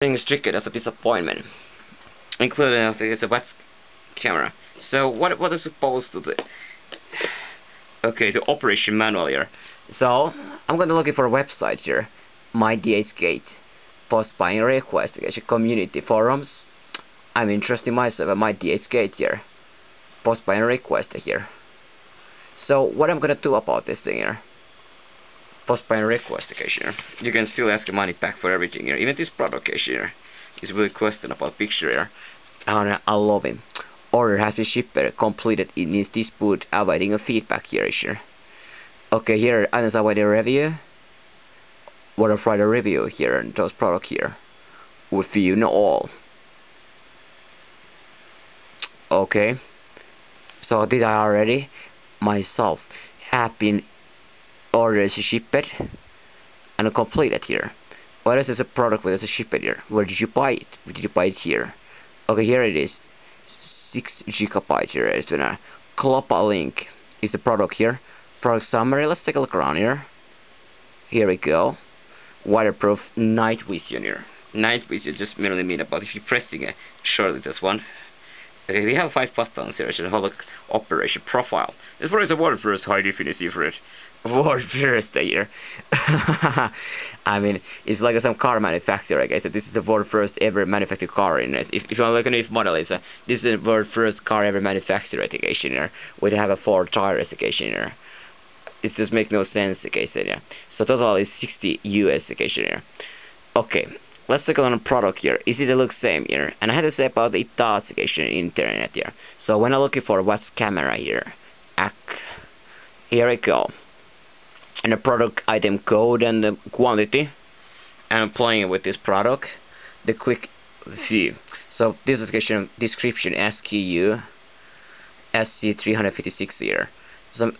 Things triggered as a disappointment, including I think it's a wet camera. So what is supposed to do? Okay, the operation manual here. So I'm gonna look for a website here. My DHgate, post buying request, community forums. I'm interested myself in my DHgate here. Post buying request here. So what I'm gonna do about this thing here? Post buying request here. You can still ask money back for everything here. Even this product here is really question about picture here. And I love it. Order has been shipped completed in this dispute, awaiting a feedback here. Okay, here I'm awaiting a review. What if I write a review here and those product here with you know all. Okay, so did I already myself have been ordered shipped and completed here. What is this a product with a shipped here? Where did you buy it? Where did you buy it here? Okay, here it is. 6 GB here. It's gonna global link is the product here. Product summary. Let's take a look around here. Here we go. Waterproof night vision here. Night vision just merely mean about if you're pressing it, surely this one. Okay, we have 5 buttons here. So have a look operation profile. This one is a word first high definition for it. Word first here. I mean, it's like some car manufacturer, I guess. So this is the world first ever manufactured car in this. If you want to look at if model is this is the world first car ever manufactured education here. We have a 4 tires education here. It just makes no sense education here. So total is 60 US education here. Okay, let's take a look on the product here. Is it look same here? And I had to say about the dots education internet here. So when I'm looking for what's camera here, here we go. And the product item code and the quantity, and I'm playing with this product. The click view. So this is description SKU SC356 here. Some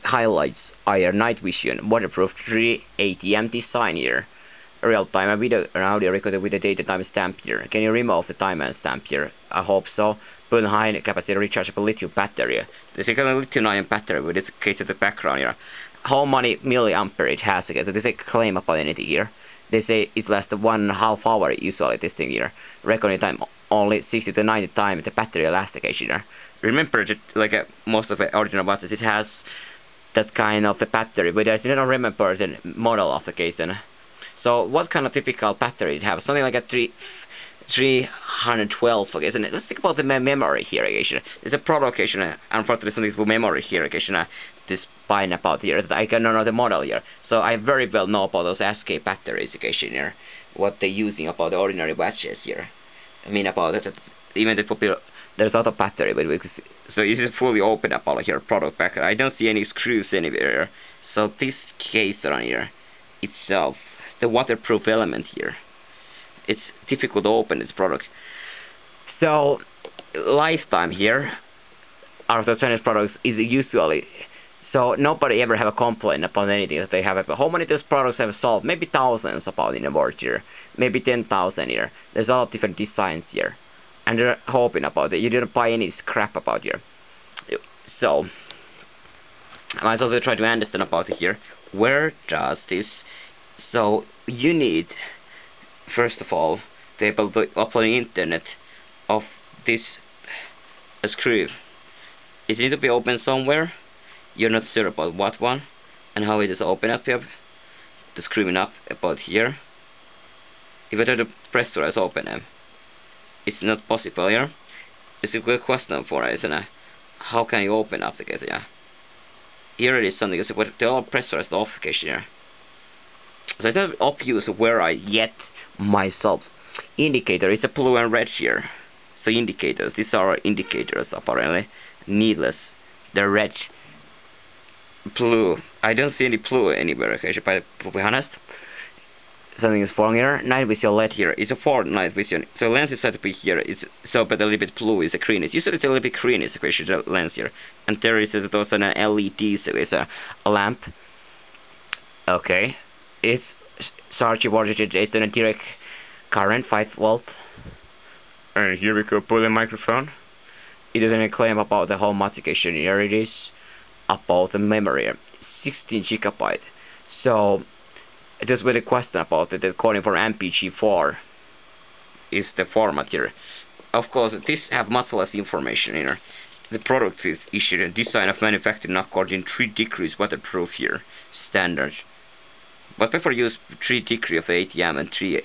highlights are here: night vision, waterproof 380M design here, real time video and audio recorded with the data timestamp here. Can you remove the timestamp here? I hope so. Put high capacity rechargeable lithium battery. There's a kind of lithium-ion battery with this case at the background here. How many milliampere it has again? So they say claim about anything here. They say it lasts 1.5 hours usually this thing here. Recording time only 60 to 90 times the battery lasts occasion here. Remember that like most of the original buttons it has that kind of a battery, but I don't remember the model of the case. So what kind of typical battery it has? Something like a 312, okay, isn't it? Let's think about the memory here again. There's a product occasion, unfortunately something with memory here occasion, this buying about here that I cannot know the model here. So I very well know about those SK batteries occasion here, what they're using about the ordinary watches here. I mean about it, even the popular there's other battery, but so is it fully open up all here product pack. I don't see any screws anywhere. So this case on here itself, the waterproof element here, it's difficult to open this product. So lifetime here of the Chinese products is usually, so nobody ever have a complaint about anything that they have. How many of these products have solved? Maybe thousands about in the world here, maybe 10,000 here. There's all different designs here, and they're hoping about it. You didn't buy any scrap about here. So I might also try to understand about it here. Where does this? So you need first of all to be able to upload the internet of this screw. It needs to be open somewhere. You're not sure about what one and how it is open up here. The screwing up about here. If I try to pressurize open them, it's not possible here. It's a good question for us, isn't it? How can you open up the case? Yeah. Here it is something. So they all pressurized off case here. So it's not obvious where I yet myself. Indicator, it's a blue and red here. So indicators, these are indicators apparently. Needless. They're red. Blue. I don't see any blue anywhere, okay, to be honest. Something is wrong here. Night vision LED here. It's a 4 night vision. So lens is said to be here. It's so but a little bit blue is a greenish. Usually it's a little bit greenish the lens here. And there is also an LED, so it's a lamp. Okay. It's charge voltage, it's a direct current 5 volt. And here we go, pull the microphone. It doesn't claim about the whole modification. Here it is about the memory, 16 GB. So just with a question about it, according for MPG4 is the format here. Of course, this have much less information here. The product is issued and design of manufacturing according 3 degrees waterproof here, standard. But before use 3 degree of ATM and 3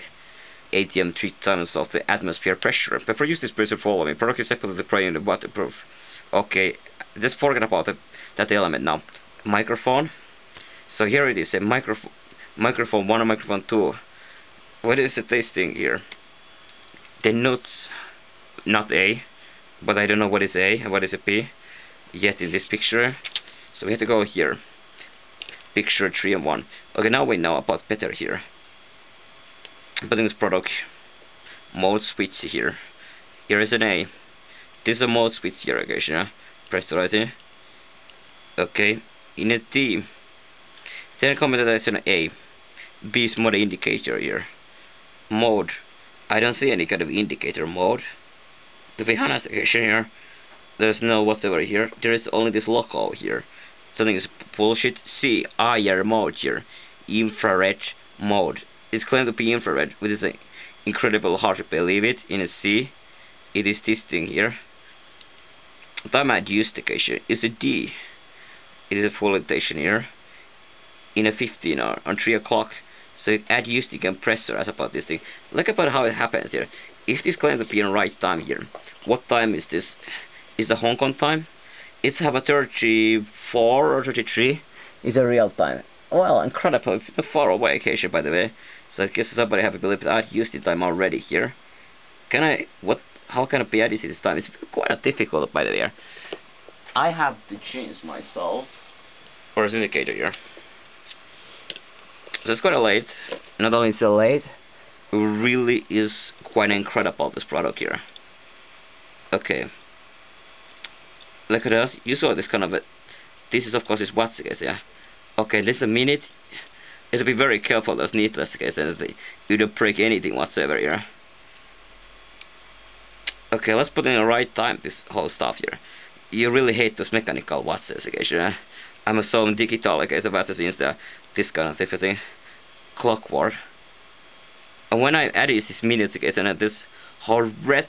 ATM 3 times of the atmosphere pressure. Before use this pressure following, product is separately spraying the waterproof. Okay, just forget about that element now. Microphone. So here it is, a microphone 1 and microphone 2. What is the testing here? The notes, not A, but I don't know what is A and what is a B yet in this picture. So we have to go here. Picture 3 and 1. Okay, now we know about better here. Putting this product mode switch here. Here is an A. This is a mode switch here, okay, yeah? Pressurizing. Okay, in a D. Then comment that it's an A. B is mode indicator here. Mode. I don't see any kind of indicator mode. To be honest, here, there's no whatsoever here. There is only this logo here. Something is bullshit. C, IR mode here. Infrared mode. It's claimed to be infrared, which is incredible hard to believe it. In a C, it is this thing here. Time at use station is a D. It is a full rotation here. In a 15 hour on 3 o'clock. So add use stick and pressurize about this thing. Look about how it happens here. If this claims to be in right time here, what time is this? Is the Hong Kong time? It's have a 34 or 33. Is a real time. Well, incredible. It's not far away, occasion, by the way. So I guess somebody have a belief that I've used the time already here. Can I? What? How can I be added this time? It's quite difficult, by the way. I have to change myself for this indicator here. So it's quite late. Not only so late, it really is quite incredible, this product here. Okay. Look at us. You saw this kind of this is of course is watts, guys, yeah. Okay, this is a minute. You have to be very careful, that's needless, guys, and you don't break anything whatsoever here. Okay, let's put in the right time this whole stuff here. You really hate those mechanical watts, guys, yeah. I'm so digital, guys, about this kind of thing. Clockwork. And when I add this minutes, guys, and this whole red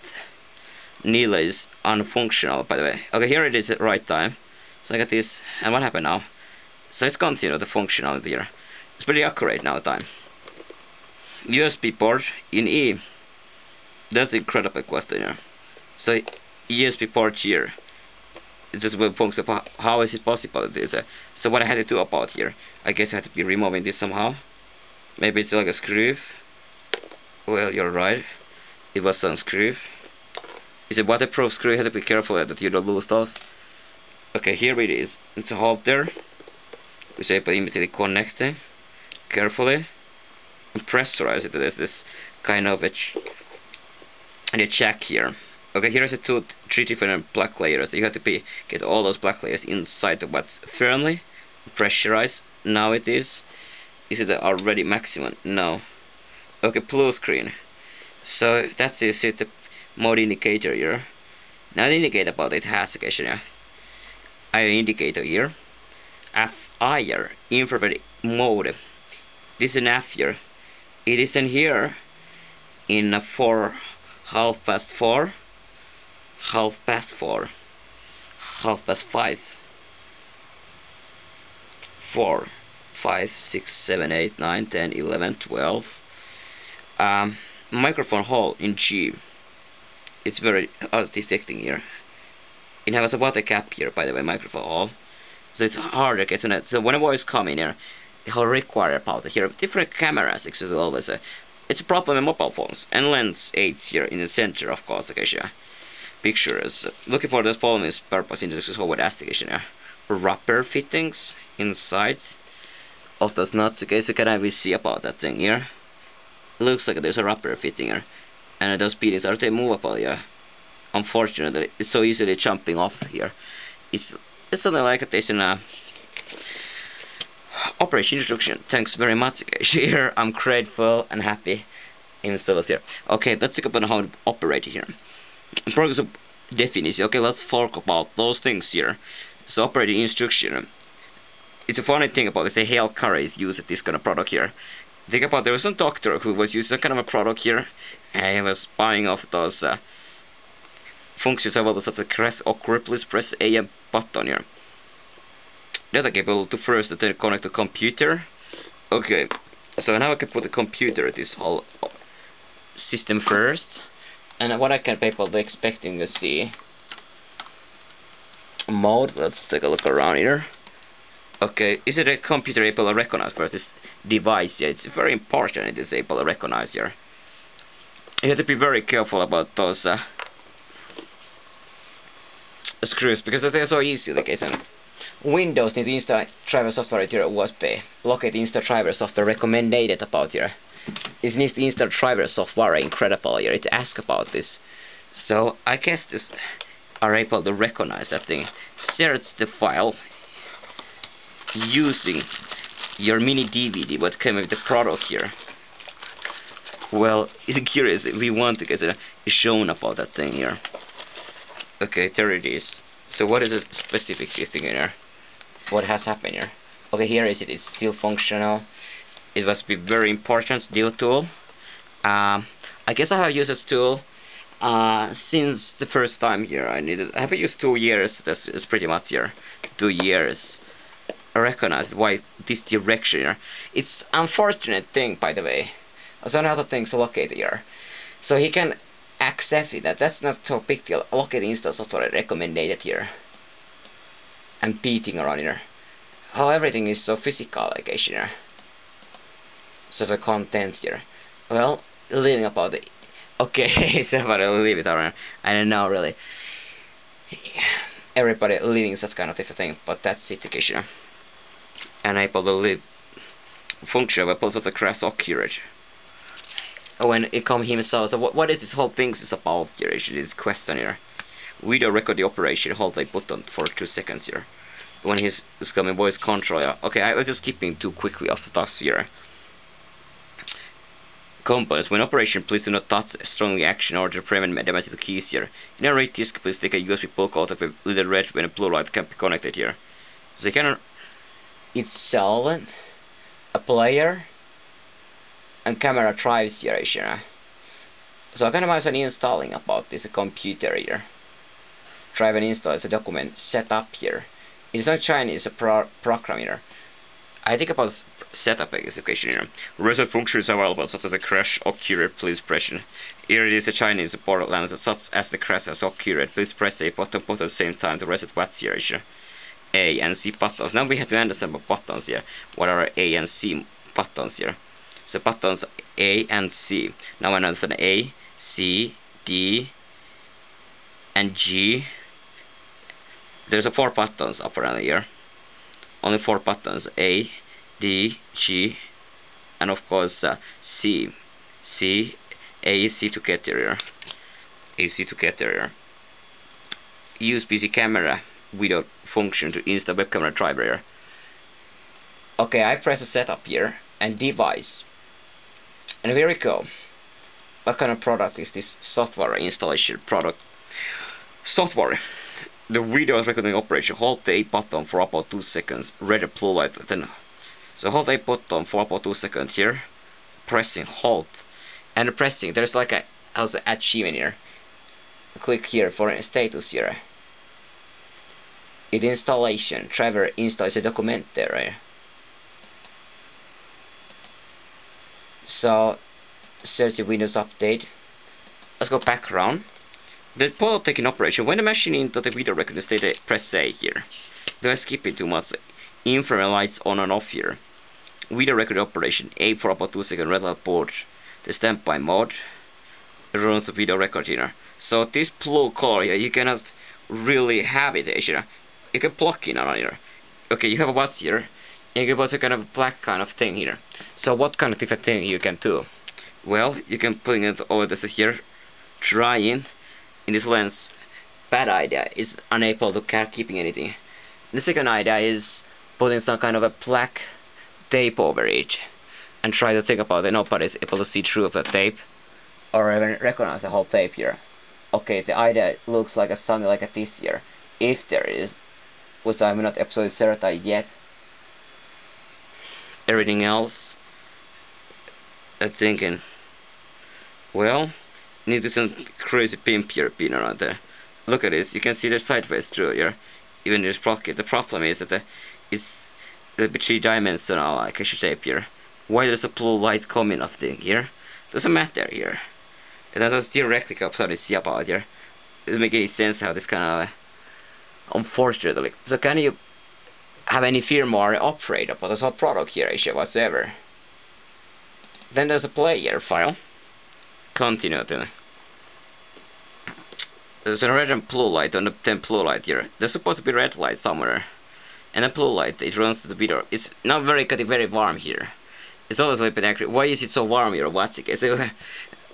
needle is unfunctional, by the way. Okay, here it is at right time. So I got this, and what happened now? So it's continue the functionality here. It's pretty accurate now time. USB port in E. That's an incredible question here. So USB port here. It just will focus about how is it possible this. So what I had to do about here, I guess I had to be removing this somehow. Maybe it's like a screw. Well, you're right. It was some screw. It's a waterproof screw. You have to be careful that you don't lose those. Okay, here it is. It's a hole there. We say but immediately connecting carefully and pressurize it. There's this kind of a jack here. Okay, here's a 3 different black layers. You have to get all those black layers inside the what's firmly pressurize. Now it is. Is it already maximum? No. Okay, blue screen. So that is it. The mode indicator here. Now the indicator about it has a question here. IR indicator here. FIR infrared mode. This is an F here. It is in here in a 4 4:30, 4:30, 4:30, 4, 5, 6, 7, 8, 9, 10, 11, 12. Microphone hole in G. It's very detecting here. It has a water cap here, by the way, microphone hole. So it's harder, isn't it? So when a voice comes in here, it will require about it here. Different cameras, it's always it's a problem in mobile phones. And lens 8 here in the center, of course, okay, yeah. Pictures. Looking for this problem is purpose into this whole investigation here. Rubber fittings inside of those nuts, okay, so can I see about that thing here? Looks like there's a rubber fitting here. And those beatings are they movable here? Unfortunately, it's so easily jumping off here. It's something like this in a operation instruction. Thanks very much, guys. Here I'm grateful and happy install here. Okay, let's talk about how to operate here. Progress of definition. Okay, let's talk about those things here. So operating instruction. It's a funny thing about this. Hale Curry is using this kind of product here. Think about there was some doctor who was using some kind of a product here, I was spying off those functions available such as crash occur. Please press A button here. Data cable to first then connect the computer. Okay, so now I can put the computer this whole system first, and what I can people expecting to see. Mode. Let's take a look around here. Okay, is it a computer able to recognize first this device? Yeah, it's very important it is able to recognize here. You have to be very careful about those screws because they're so easy. The case. Windows needs to install driver software to your USB. Locate install driver software recommended about here. It needs to install driver software. Incredible here. It asks about this. So I guess this are able to recognize that thing. Search the file using your mini DVD what came with the product here. Well, it's curious if we want to get shown about that thing here. Okay, there it is. So what is the specific thing here? What has happened here? Okay, here is it. It's still functional. It must be very important deal tool. I guess I have used this tool since the first time here. I have used 2 years. That's pretty much here. 2 years. I recognized why this direction here. It's unfortunate thing, by the way. There's another thing to locate here. So he can accept it. That's not so big deal. Locate install software recommended here. And beating around here. How everything is so physical like here. So the content here. Well, leaving about it. Okay, so I'll leave it around. I don't know really. Everybody leaving such kind of different thing, but that's it here. And able to leave function but also the crash accurate. When it come himself, so what is this whole thing is about here? This question here. Video record the operation, hold the button for 2 seconds here. When he's coming voice control. Okay, I was just skipping too quickly off the task here. Components. When operation, please do not touch strongly action or to prevent damage to keys here. In a RAID disk, please take a USB plug out of a little red when a blue light can be connected here. So you can itself, a player, and camera drives here. So I can imagine installing about this computer here. Drive and install is a document set up here. It's not Chinese, a program here. I think about setup execution here. Result functions available such as the crash occurred, please press. Here it is a Chinese support language such as the crash has occurred. Please press A button both at the same time to reset what's here. A and C buttons. Now we have to understand about buttons here. What are A and C buttons here? So buttons A and C. Now I understand A, C, D, and G. There's 4 buttons up around here. Only 4 buttons: A, D, G, and of course C. C, A, C together here. A, C together here. Use PC camera without function to install web camera driver here. Okay, I press the setup here and device. And here we go. What kind of product is this software installation product? Software. The video recording operation. Hold the A button for about 2 seconds. Red and blue light. Then, so hold A button for about 2 seconds here. Pressing hold. And pressing. There's like a also achievement here. Click here for a status here. It installation. Driver installs a document there. Right? So search the Windows update. Let's go background. The photo taking operation. When the machine into the video record state, press A here. Don't skip it too much. Infrared lights on and off here. Video record operation. A for about 2 seconds. Red light board. The standby mode. It runs the video record here. So this blue color here, you cannot really have it here. You can plug in around here. Okay, you have a watch here. And you can put a kind of black kind of thing here. So what kind of different thing you can do? Well, you can put it over this here. Try in this lens. Bad idea is unable to keeping anything. The second idea is putting some kind of a black tape over it and try to think about it. Nobody's able to see through the tape or even recognize the whole tape here. Okay, the idea looks like something like this here. If there is, which I'm not absolutely certain yet. Everything else, I'm thinking, well, need to some crazy pimp here pin around there. Look at this, you can see the sideways through here. Even this pocket. The problem is that it's a little bit three-dimensional like a shape here. Why there's a blue light coming off thing here? Doesn't matter here. It doesn't directly come to see about here. It doesn't make any sense how this kind of unfortunately. So can you have any firmware upgrade about this whole product here issue whatsoever? Then there's a player file. Continue to. There's a red and blue light on the 10 blue light here. There's supposed to be red light somewhere. And a blue light, it runs to the video. It's not getting very warm here. It's always a little bit accurate. Why is it so warm here? What's it? So,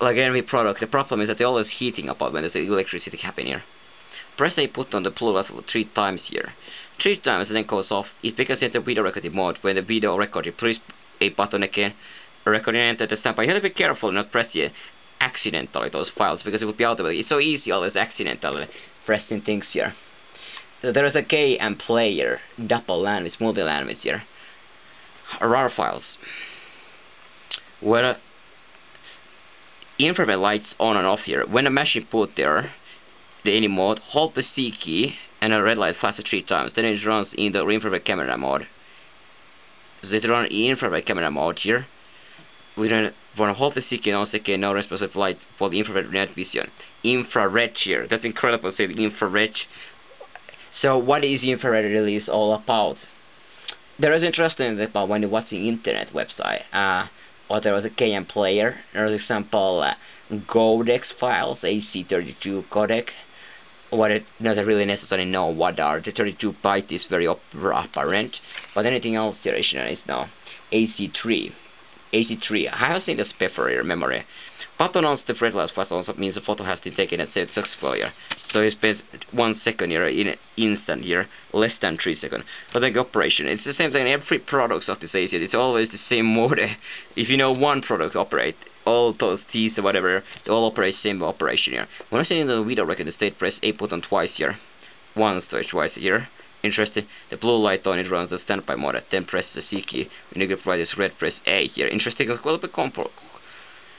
like every product, the problem is that they're always heating up when there's electricity happening here. Press a button on the blue light 3 times here. 3 times and then goes off. It becomes into video recording mode. When the video recording, press a button again. Recording enter the standby. You have to be careful not press it accidentally those files because it will be out of it. It's so easy always accidentally pressing things here. So there is a K and player, double language, multi-language here. RAR files. Where infrared lights on and off here. When a machine put there, the any mode, hold the C key and a red light flashes 3 times. Then it runs in the infrared camera mode. So it runs in infrared camera mode here. We don't want to hold the C key and also get no responsive light for the infrared night vision. Infrared here. That's incredible to say infrared. So what is infrared really is all about? There is interesting about when you're watching internet website. Or there was a KM player. There was example codec files, AC32 codec. What it doesn't really necessarily know what are. The 32 byte is very apparent, but anything else here is now AC3. AC3. I have seen this before here, memory. Button on the red light flash also means the photo has been taken and saved successfully here. So it spends 1 second here in an instant here, less than 3 seconds. But the operation, it's the same thing in every product of this AC. It's always the same mode. If you know one product operate, all those T's or whatever, they all operate same operation here. When I say in the video record the state, press A button twice here. Once twice here. Interesting. The blue light on it runs the standby mode. Then press the C key. When you get this red, press A here. Interesting. A little bit complex.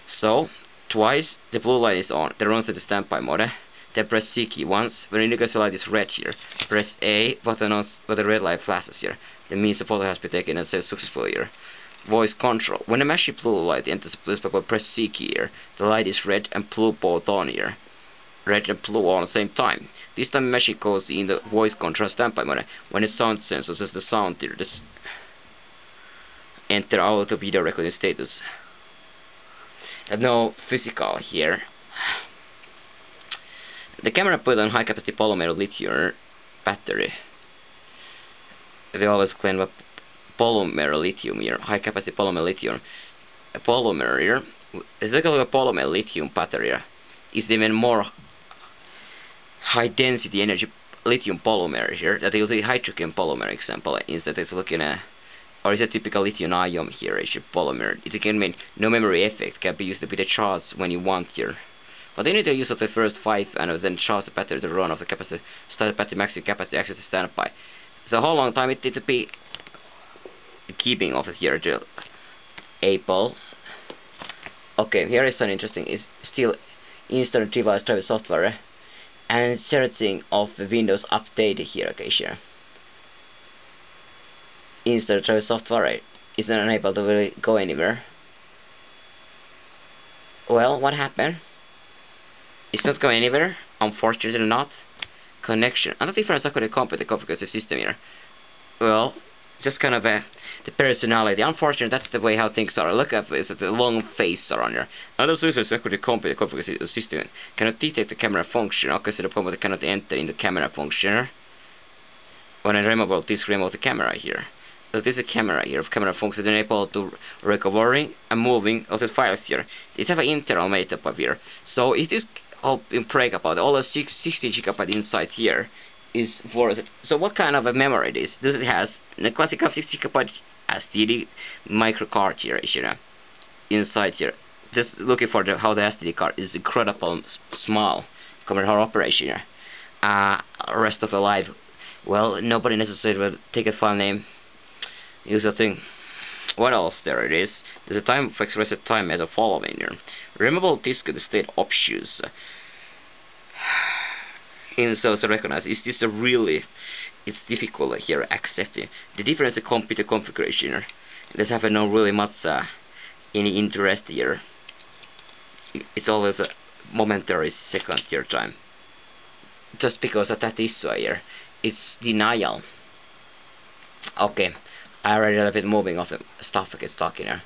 So twice the blue light is on. Then runs to the standby mode. Then press C key once. When you get the light is red here, press A button on where the red light flashes here. That means the photo has been taken and saved successfully here. Voice control. When the machine blue light enters the place bubble, press C key here. The light is red and blue both on here. Red and blue all at the same time. This time the machine goes in the voice control standby mode. When the sound sensor says the sound here, this enter auto video recording status. No physical here. The camera put on high capacity polymer lithium battery. They always claim that polymer lithium here, high capacity polymer lithium. A polymer here, it's like a polymer lithium battery here. Is even more high density energy lithium polymer here. That is a hydrogen polymer example. Instead, it's looking at, or is a typical lithium ion here? Is a polymer. It can mean no memory effect. Can be used to be the charge when you want here. But they need to use of the first 5 and then charge the battery to run of the capacity, start the battery maximum capacity access to standby. So how long time it need to be keeping of it here to Apple. Okay, here is something interesting. It's still install device driver software and searching of the Windows update here. Okay, sure. Install driver software is not unable to really go anywhere. Well, what happened? It's not going anywhere. Unfortunately not. Connection. And the difference could computer configures the system here. Well, just kind of the personality. Unfortunately, that's the way how things are. Look at this, the long face around here. Another user security computer configures the system. Cannot detect the camera function. Okay, so the computer cannot enter in the camera function. When I remove this, remove the camera here. So this is a camera here. If camera function is able to recovering and moving of the files here. It have an internal makeup up here. So it is all in break about all the 60 GB inside here. Is for so what kind of a memory it is? Does it has the classic of 60 GB STD micro card here, you know, inside here. Just looking for how the STD card is incredible small compared to our operation here. Rest of the life, well, nobody necessarily will take a file name, use a thing. What else there it is? There's a time flex reset time method following here. Removable disk to state options. In so to recognize, is this a really, it's difficult here accepting the difference in computer configuration here. This have no really much any interest here. It's always a momentary second here time. Just because of that issue here. It's denial. Okay, I already a little bit moving off the stuff I get stuck in here.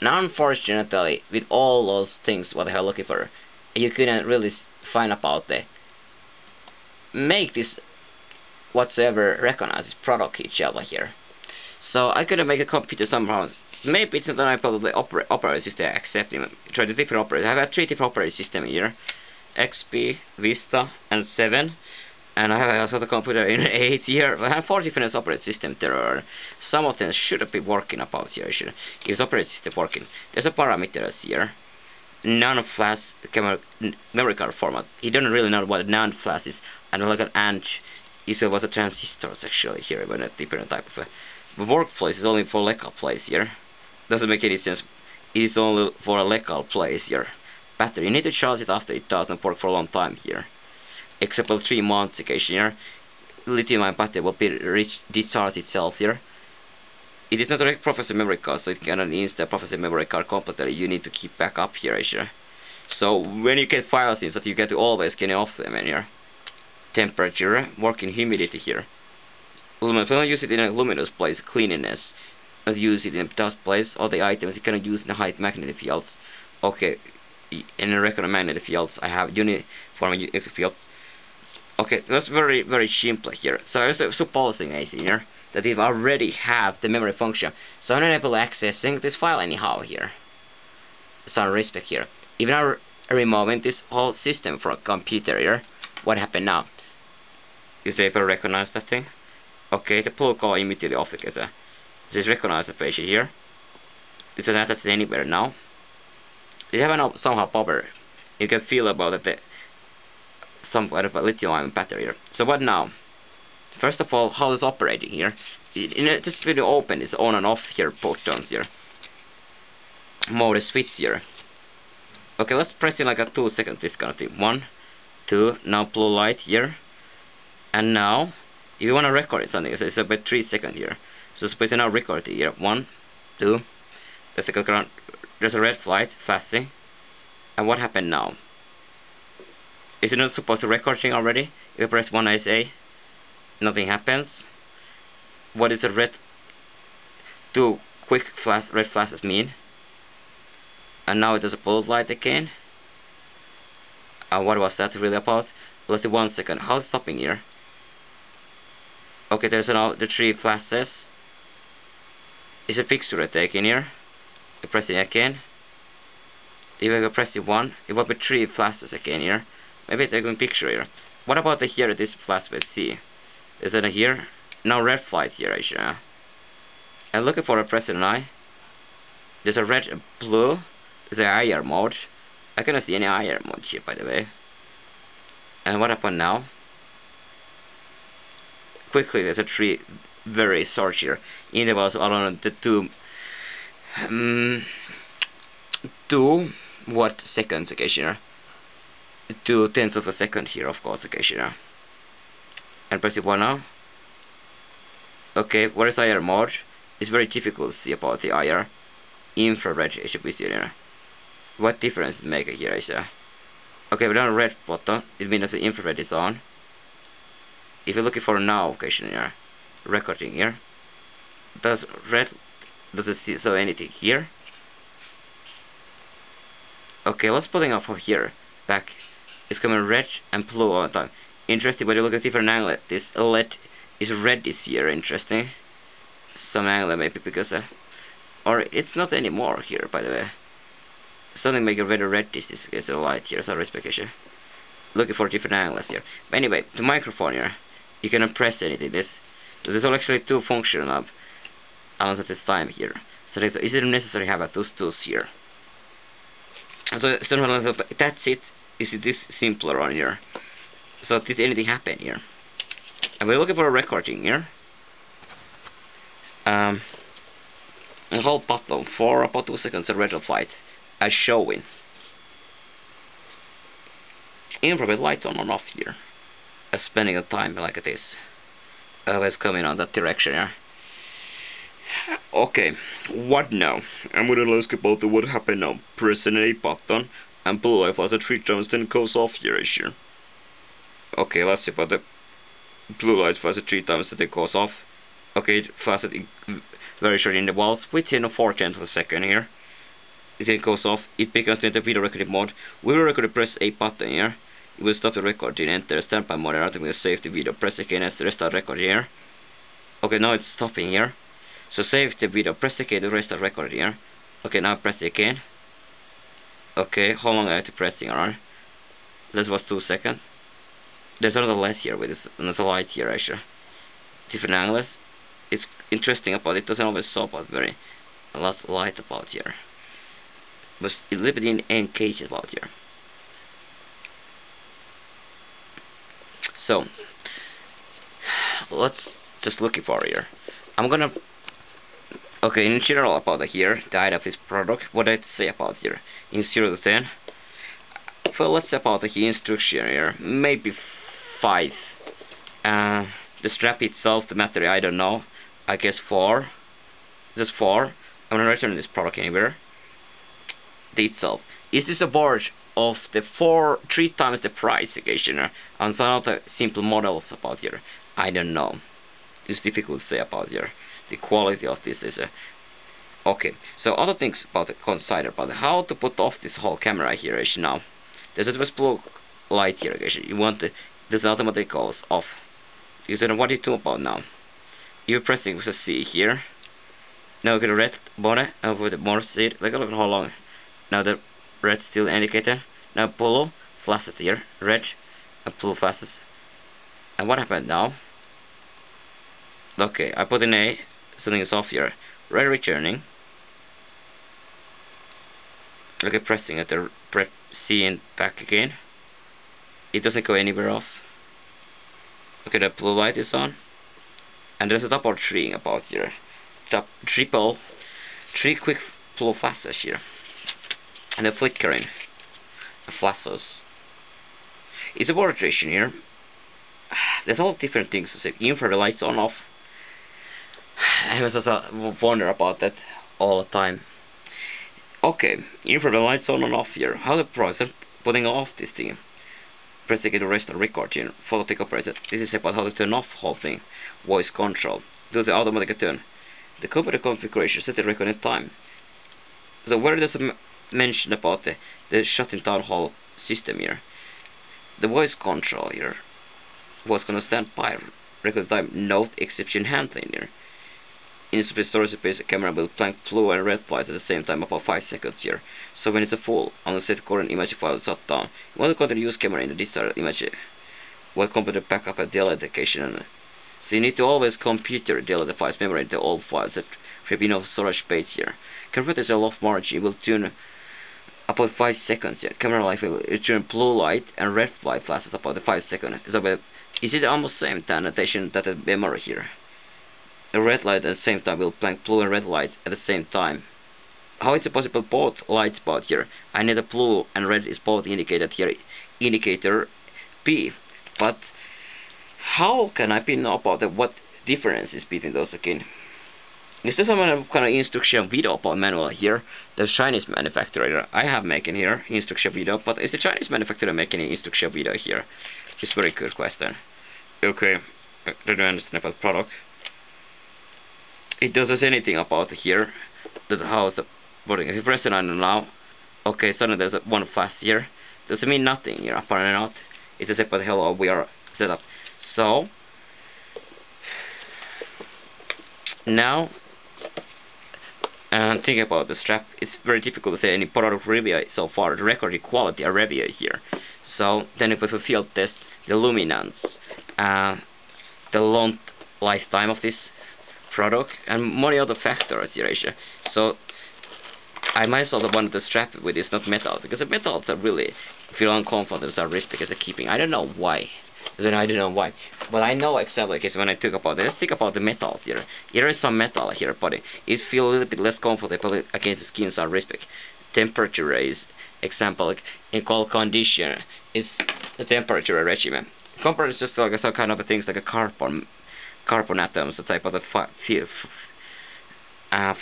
Now unfortunately, with all those things what I'm looking for, you couldn't really find about the make this whatsoever recognize this product key Java here. So I couldn't make a computer somehow. Maybe it's not that I probably operating system accepting. Try the different operators. I have 3 different operating systems here: XP, Vista, and 7. And I have also the computer in 8 here. I have 4 different operating systems there are. Some of them should be working about here. Is operating system working? There's a parameters here. Non-flash camera memory card format. He doesn't really know what a non-flash is. And like an AND is was a transistors actually here, but a different type of a workplace is only for local place here. Doesn't make any sense. It is only for a local place here. Battery, you need to charge it after it doesn't work for a long time here. Except for 3 months occasion here. Lithium-ion battery will be discharge itself here. It is not a processor memory card, so it cannot install processor memory card completely. You need to keep back up here. So when you get files in, so you get to always get off them in here. Temperature, working humidity here. Luminous, don't use it in a luminous place, cleanliness. Not use it in a dust place. All the items you cannot use in the high magnetic fields. Okay, in the regular magnetic fields, I have uniform magnetic field. Okay, that's very simple here. So I was supposing here that if I already have the memory function, so I'm not able to accessing this file anyhow here. Some respect here. Even I'm removing this whole system from a computer here, what happened now? Is it able to recognize that thing? Okay, the blue call immediately off because this recognize the page here. It's not attached anywhere now. They haven't somehow bothered. You can feel about it. Some kind of a lithium-ion battery here. So what now? First of all, how is operating here? Just when you open this on and off here buttons here. Mode switch here. Okay, let's press in like a 2 seconds this kind of thing. 1, 2, now blue light here. And now, if you want to record something, so it's about 3 seconds here. So suppose you now record it here. 1, 2, there's a red light flashing. And what happened now? Is it not supposed to recording already? If you press 1 SA, nothing happens. What is a red 2 quick flash red flashes mean? And now it does a blue light again. What was that really about? Let's see 1 second. How's it stopping here? Okay, there's now the 3 flashes. Is a picture taken here? You press it again. If I press it 1, it will be 3 flashes again here. Maybe it's a picture here. What about the here? This flash we see. Is it here? No red light here actually. I'm looking for a press an eye. There's a red and blue. There's an IR mode. I cannot see any IR mode here by the way. And what happened now? Quickly there's a 3 very short here. Intervals around the 2 what seconds occasionally. 2 tenths of a second here of course occasionally. And press it 1 now. Okay, what is IR mode? It's very difficult to see about the IR. Infrared HPC here. What difference does it make here is okay, we don't red button, it means the infrared is on. If you're looking for now occasion here, recording here, does it see so anything here? Okay, let's put it up from here back. It's coming red and blue all the time. Interesting, but you look at different angle. This LED is red this year. Interesting. Some angle maybe because or it's not anymore here by the way. Something make it red this is a light here. So respectation. Looking for different angles here. But anyway, the microphone here, you cannot press anything. So there's actually 2 functions of at this time here. So is it necessary to have those tools here? So that's it. Is this simpler on here? So did anything happen here? And we're looking for a recording here. And hold button for about 2 seconds and red light as showing. Infrared lights on and off here. As spending a time like this. Always coming on that direction here. Okay, what now? I'm gonna ask about what happened now. Press an A button and blue light flashes 3 times, then goes off here. Okay, let's see about the blue light flashes 3 times, then it goes off. Okay, it flashes very short in the walls within 4/10 of a second here. It then goes off. It becomes in the video recording mode. We will record, press A button here. It will stop the recording, enter standby mode, and automatically save the video. Press again as to restart record here. Okay, now it's stopping here. So save the video, press again to restart record here. Okay, now press it again. Okay, how long I have to pressing around? That was 2 seconds. There's another light here with this, another light here actually. Different angles. It's interesting about it, doesn't always show about very a lot of light about here. But it's a little bit engaged about here. So let's just look for here. I'm gonna okay, in general about here, the idea of this product, what I'd say about here in 0 to 10. Well, let's say about the instruction here, maybe 5. The strap itself, the material, I don't know. I guess 4. Just 4. I'm gonna return this product anywhere. The itself. Is this a board of the 3 times the price occasion and some other simple models about here? I don't know. It's difficult to say about here. The quality of this is okay. So other things about the consider about how to put off this whole camera here is now. There's a blue light here. You want this automatically goes off. You said what do you do about now? You're pressing with a C here. Now get a red body over the more seat. Look at how long. Now the red still indicator. Now blue flashes here. Red and blue flashes. And what happened now? Okay, I put in A. Something is off here. Red returning. Okay, pressing at the C and back again. It doesn't go anywhere off. Okay, the blue light is on. And there's a double tree about here. Triple 3 quick blue flashes here. And the flickering flashes. It's a border duration here. There's all different things to say. Infrared lights on off. I was also wonder about that all the time. Okay, infrared lights on and off here. How the process putting off this thing? Press again to restart record here. Photo take operator. This is about how to turn off whole thing. Voice control. Do the automatic turn. The computer configuration set the recording time. So where does it mention about the shutting down whole system here? The voice control here was gonna stand by record time, note exception handling here. In storage space, the camera will blank blue and red lights at the same time about 5 seconds here. So when it's a full on the set current image file shut down, you want to continue use camera in the desired image while computer backup and delete occasion. So you need to always computer delete the files memory into all files that have enough storage space here. Camera is a low margin will turn about 5 seconds here. Camera light will return blue light and red light flashes about the 5 seconds. So is it almost same annotation that the memory here? The red light at the same time will blank blue and red light at the same time. How is it possible both lights about here? I need a blue and red is both indicated here, indicator P. But how can I know about what difference is between those again? Is there some kind of instruction video about manual here? The Chinese manufacturer I have making here instruction video, but is the Chinese manufacturer making an instruction video here? It's a very good question. Okay, I don't understand about product. It doesn't say anything about here that how is the body. If you press it on now, okay, suddenly there's one flash here. Doesn't mean nothing here, apparently not. It just says but hello we are set up. So now think about the strap. It's very difficult to say any product review so far. The recording quality a review here. So then if we field test the luminance, the long lifetime of this product and many other factors here. So I myself want to strap with this, not metal, because the metals are really feel uncomfortable as a risk because of keeping. I don't know why. then I don't know why. But I know exactly because when I think about it, let's think about the metals here. Here is some metal here, but it feels a little bit less comfortable against the skin, so respect. Temperature is example like in cold condition is the temperature regime. Compared to just like some kind of things like a carbon atoms, the type of the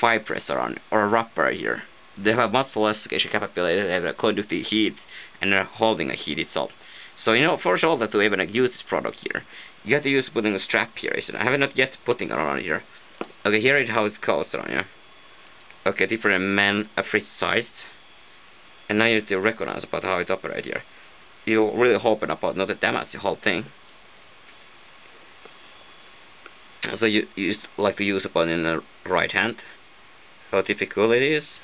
fibers around or a rubber here. They have much less capability. They have conducting heat and holding a heat itself. So for shoulder to even use this product here, you have to use putting a strap here. I have not yet putting it on here. Okay, here is how it goes around here. Okay, different fridge sized, and now you have to recognize about how it operates here. You're really hoping about not to damage the whole thing. So you like to use upon in the right hand. How difficult it is.